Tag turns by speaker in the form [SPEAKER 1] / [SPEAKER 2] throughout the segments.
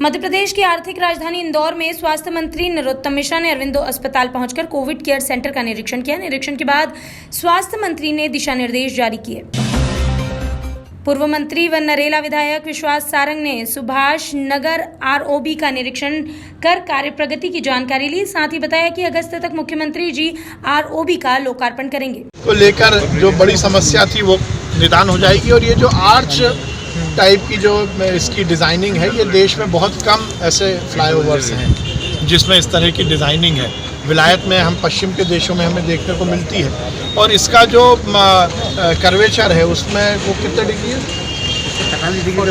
[SPEAKER 1] मध्य प्रदेश की आर्थिक राजधानी इंदौर में स्वास्थ्य मंत्री नरोत्तम मिश्रा ने अरविंदो अस्पताल पहुंचकर कोविड केयर सेंटर का निरीक्षण किया। निरीक्षण के बाद स्वास्थ्य मंत्री ने दिशा निर्देश जारी किए। पूर्व मंत्री व नरेला विधायक विश्वास सारंग ने सुभाष नगर आरओबी का निरीक्षण कर कार्य प्रगति की जानकारी ली। साथ ही बताया कि अगस्त तक मुख्यमंत्री जी आरओबी का लोकार्पण करेंगे।
[SPEAKER 2] को लेकर जो बड़ी समस्या थी वो निदान हो जाएगी और ये जो आर्च टाइप की जो इसकी डिज़ाइनिंग है, ये देश में बहुत कम ऐसे फ्लाईओवर्स हैं जिसमें इस तरह की डिज़ाइनिंग है। विलायत में हम पश्चिम के देशों में हमें देखने को मिलती है और इसका जो कर्वेचर है उसमें वो कितने डिग्री है,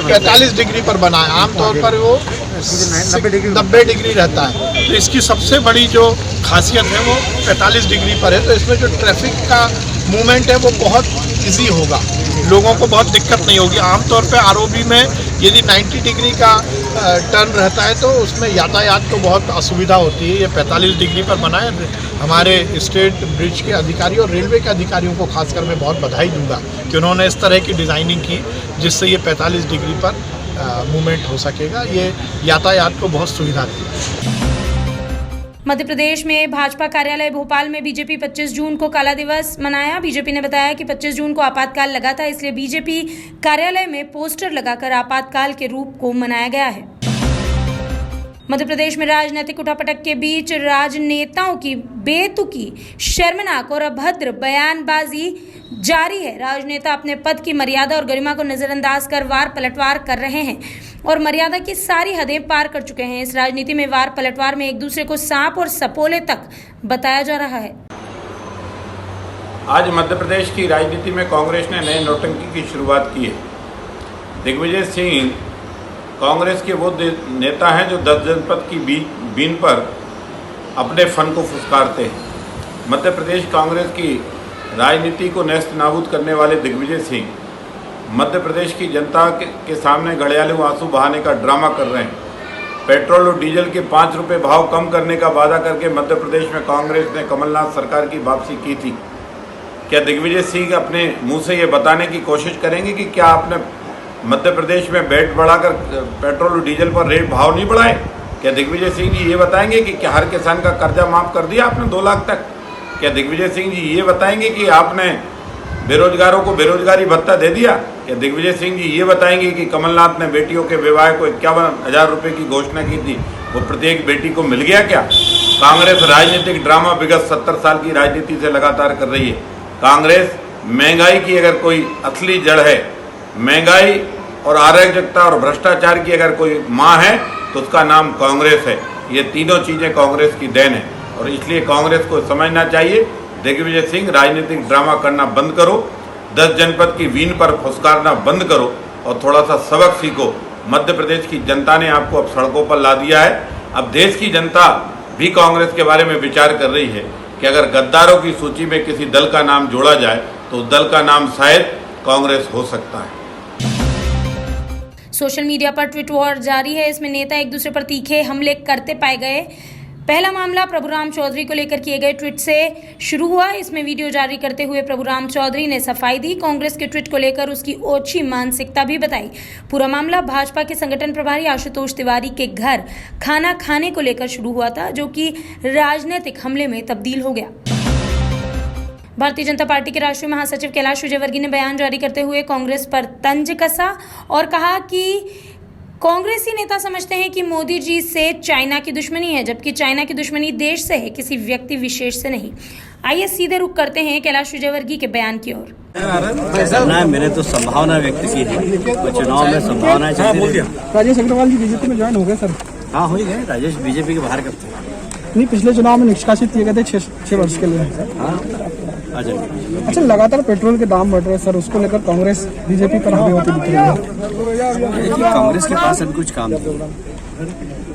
[SPEAKER 2] 45 डिग्री पर बना है। आमतौर पर वो 90 डिग्री रहता है। तो इसकी सबसे बड़ी जो खासियत है वो 45 डिग्री पर है। तो इसमें जो ट्रैफिक का मूवमेंट है वो बहुत इजी होगा, लोगों को बहुत दिक्कत नहीं होगी। आमतौर पे आरओबी में यदि 90 डिग्री का टर्न रहता है तो उसमें यातायात को बहुत असुविधा होती है। ये 45 डिग्री पर बना है। हमारे स्टेट ब्रिज के अधिकारी और रेलवे के अधिकारियों को खासकर मैं बहुत बधाई दूंगा कि उन्होंने इस तरह की डिज़ाइनिंग की जिससे ये 45 डिग्री पर मूवमेंट हो सकेगा। ये यातायात को बहुत सुविधा देगा।
[SPEAKER 1] मध्य प्रदेश में भाजपा कार्यालय भोपाल में बीजेपी 25 जून को काला दिवस मनाया। बीजेपी ने बताया कि 25 जून को आपातकाल लगा था, इसलिए बीजेपी कार्यालय में पोस्टर लगाकर आपातकाल के रूप को मनाया गया है। मध्य प्रदेश में राजनीतिक उठापटक के बीच राजनेताओं की बेतुकी, शर्मनाक और अभद्र बयानबाजी जारी है। राजनेता अपने पद की मर्यादा और गरिमा को नजरअंदाज कर वार पलटवार कर रहे हैं और मर्यादा की सारी हदें पार कर चुके हैं। इस राजनीति में वार पलटवार में एक दूसरे को सांप और सपोले तक बताया जा रहा है।
[SPEAKER 3] आज मध्य प्रदेश की राजनीति में कांग्रेस ने नए नौटंकी की शुरुआत की है। दिग्विजय सिंह कांग्रेस के वो नेता हैं जो 10 जनपद की बीन पर अपने फन को फुसकारते हैं। मध्य प्रदेश कांग्रेस की राजनीति को नेस्त नाबूद करने वाले दिग्विजय सिंह मध्य प्रदेश की जनता के सामने घड़ियालू आंसू बहाने का ड्रामा कर रहे हैं। पेट्रोल और डीजल के 5 रुपये भाव कम करने का वादा करके मध्य प्रदेश में कांग्रेस ने कमलनाथ सरकार की वापसी की थी। क्या दिग्विजय सिंह अपने मुंह से ये बताने की कोशिश करेंगे कि क्या आपने मध्य प्रदेश में वैट बढ़ाकर पेट्रोल और डीजल पर रेट भाव नहीं बढ़ाए? क्या दिग्विजय सिंह जी ये बताएंगे कि क्या हर किसान का कर्जा माफ़ कर दिया आपने 2 लाख तक? क्या दिग्विजय सिंह जी ये बताएंगे कि आपने बेरोजगारों को बेरोजगारी भत्ता दे दिया? क्या दिग्विजय सिंह जी ये बताएंगे कि कमलनाथ ने बेटियों के विवाह को 51,000 रुपये की घोषणा की थी, वो प्रत्येक बेटी को मिल गया क्या? कांग्रेस राजनीतिक ड्रामा विगत 70 साल की राजनीति से लगातार कर रही है। कांग्रेस महंगाई की अगर कोई असली जड़ है, महंगाई और अराजकता और भ्रष्टाचार की अगर कोई माँ है तो उसका नाम कांग्रेस है। ये तीनों चीज़ें कांग्रेस की देन है और इसलिए कांग्रेस को समझना चाहिए, दिग्विजय सिंह राजनीतिक ड्रामा करना बंद करो, 10 जनपद की वीन पर फुसकारना बंद करो और थोड़ा सा सबक सीखो। मध्य प्रदेश की जनता ने आपको अब सड़कों पर ला दिया है। अब देश की जनता भी कांग्रेस के बारे में विचार कर रही है कि अगर गद्दारों की सूची में किसी दल का नाम जोड़ा जाए तो उस दल का नाम शायद कांग्रेस हो सकता है।
[SPEAKER 1] सोशल मीडिया पर ट्वीट वॉर जारी है। इसमें नेता एक दूसरे पर तीखे हमले करते पाए गए। पहला मामला प्रभुराम चौधरी को लेकर किए गए ट्वीट से शुरू हुआ। इसमें वीडियो जारी करते हुए प्रभुराम चौधरी ने सफाई दी, कांग्रेस के ट्वीट को लेकर उसकी ओछी मानसिकता भी बताई। पूरा मामला भाजपा के संगठन प्रभारी आशुतोष तिवारी के घर खाना खाने को लेकर शुरू हुआ था, जो कि राजनीतिक हमले में तब्दील हो गया। भारतीय जनता पार्टी के राष्ट्रीय महासचिव कैलाश विजयवर्गीय ने बयान जारी करते हुए कांग्रेस पर तंज कसा और कहा कि कांग्रेसी नेता समझते हैं कि मोदी जी से चाइना की दुश्मनी है, जबकि चाइना की दुश्मनी देश से है, किसी व्यक्ति विशेष से नहीं। आइए सीधे रुख करते हैं कैलाश विजयवर्गीय के बयान की ओर।
[SPEAKER 4] मैंने तो संभावना व्यक्त की है, चुनाव में संभावना।
[SPEAKER 5] राजेश अग्रवाल जी बीजेपी में ज्वाइन हो गए सर?
[SPEAKER 4] हाँ हो ही गए। राजेश बीजेपी के बाहर कब थे?
[SPEAKER 5] नहीं, पिछले चुनाव में निष्कासित किए गए थे 6 वर्ष के लिए।
[SPEAKER 4] हाँ
[SPEAKER 5] अच्छा, लगातार पेट्रोल के दाम बढ़ रहे हैं सर, उसको लेकर कांग्रेस बीजेपी पर हावी होती दिख रही है।
[SPEAKER 4] देखिए, कांग्रेस के पास अभी कुछ काम नहीं,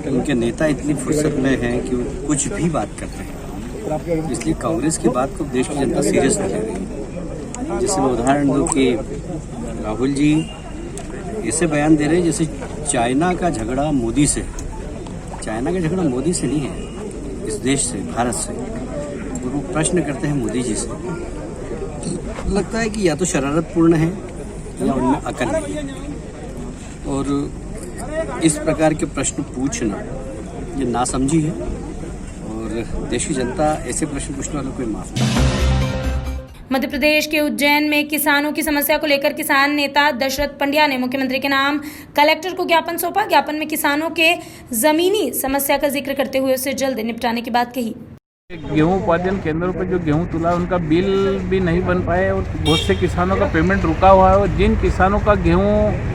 [SPEAKER 4] उनके नेता इतनी फुर्सत में हैं कि वो कुछ भी बात करते हैं, इसलिए कांग्रेस की बात को देश की जनता सीरियस नहीं ले रही। जैसे मैं उदाहरण दूं कि राहुल जी ऐसे बयान दे रहे हैं जैसे चाइना का झगड़ा मोदी से। चाइना का झगड़ा मोदी से नहीं है, इस देश से, भारत से। वो प्रश्न करते हैं मोदी जी से। लगता है कि या तो शरारतपूर्ण है या उनमें अकल नहीं है। और इस प्रकार के प्रश्न पूछना ये नासमझी है और देश की जनता ऐसे प्रश्न पूछने वालों को माफ नहीं।
[SPEAKER 1] मध्य प्रदेश के उज्जैन में किसानों की समस्या को लेकर किसान नेता दशरथ पंड्या ने मुख्यमंत्री के नाम कलेक्टर को ज्ञापन सौंपा। ज्ञापन में किसानों के जमीनी समस्या का जिक्र करते हुए उसे जल्द निपटाने की बात कही।
[SPEAKER 6] गेहूं उत्पादन केंद्रों पर जो गेहूं तुला उनका बिल भी नहीं बन पाए और बहुत से किसानों का पेमेंट रुका हुआ है और जिन किसानों का गेहूं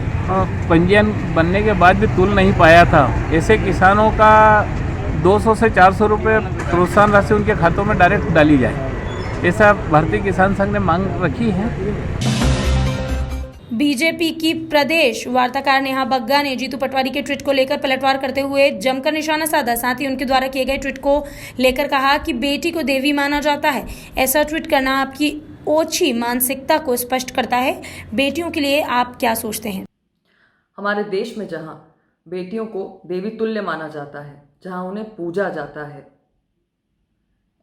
[SPEAKER 6] पंजीयन बनने के बाद भी तुल नहीं पाया था, ऐसे किसानों का 200 से 400 रुपये प्रोत्साहन राशि उनके खातों में डायरेक्ट डाली जाए, ऐसा भारतीय किसान संघ ने मांग रखी है।
[SPEAKER 1] बीजेपी की प्रदेश वार्ताकार नेहा बग्गा ने जीतू पटवारी के ट्वीट को लेकर पलटवार करते हुए जमकर निशाना साधा। साथ ही उनके द्वारा किए गए ट्वीट को लेकर कहा कि बेटी को देवी माना जाता है। ऐसा ट्वीट करना आपकी ओछी मानसिकता को स्पष्ट करता है। बेटियों के लिए आप क्या सोचते हैं?
[SPEAKER 7] हमारे देश में जहां बेटियों को देवी तुल्य माना जाता है, जहां उन्हें पूजा जाता है,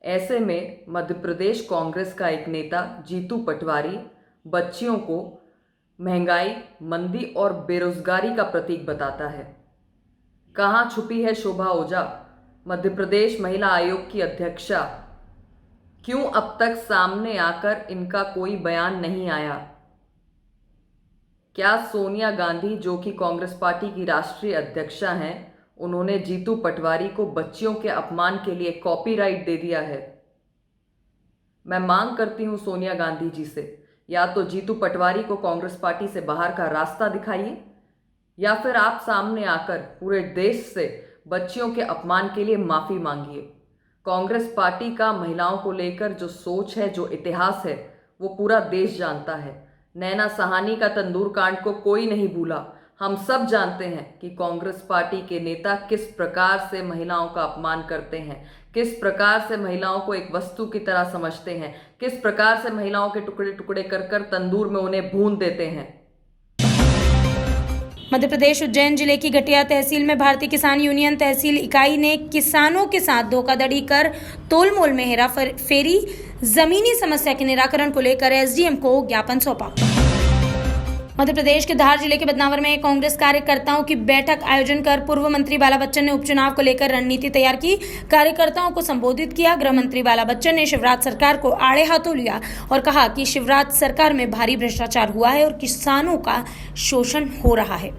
[SPEAKER 7] ऐसे में मध्य प्रदेश कांग्रेस का एक नेता जीतू पटवारी बच्चियों को महंगाई, मंदी और बेरोजगारी का प्रतीक बताता है। कहाँ छुपी है शोभा ओझा, मध्य प्रदेश महिला आयोग की अध्यक्षा? क्यों अब तक सामने आकर इनका कोई बयान नहीं आया? क्या सोनिया गांधी, जो कि कांग्रेस पार्टी की राष्ट्रीय अध्यक्षा हैं, उन्होंने जीतू पटवारी को बच्चियों के अपमान के लिए कॉपीराइट दे दिया है? मैं मांग करती हूं सोनिया गांधी जी से, या तो जीतू पटवारी को कांग्रेस पार्टी से बाहर का रास्ता दिखाइए या फिर आप सामने आकर पूरे देश से बच्चियों के अपमान के लिए माफी मांगिए। कांग्रेस पार्टी का महिलाओं को लेकर जो सोच है, जो इतिहास है, वो पूरा देश जानता है। नैना सहानी का तंदूर कांड को कोई नहीं भूला। हम सब जानते हैं कि कांग्रेस पार्टी के नेता किस प्रकार से महिलाओं का अपमान करते हैं, किस प्रकार से महिलाओं को एक वस्तु की तरह समझते हैं, किस प्रकार से महिलाओं के टुकड़े टुकड़े कर कर तंदूर में उन्हें भून देते हैं।
[SPEAKER 1] मध्य प्रदेश उज्जैन जिले की घटिया तहसील में भारतीय किसान यूनियन तहसील इकाई ने किसानों के साथ धोखाधड़ी कर तोलमोल में हेरा फेरी, जमीनी समस्या के निराकरण को लेकर एसडीएम को ज्ञापन सौंपा। मध्य प्रदेश के धार जिले के बदनावर में कांग्रेस कार्यकर्ताओं की बैठक आयोजन कर पूर्व मंत्री बाला बच्चन ने उपचुनाव को लेकर रणनीति तैयार की। कार्यकर्ताओं को संबोधित किया। गृह मंत्री बाला बच्चन ने शिवराज सरकार को आड़े हाथों लिया और कहा कि शिवराज सरकार में भारी भ्रष्टाचार हुआ है और किसानों का शोषण हो रहा है।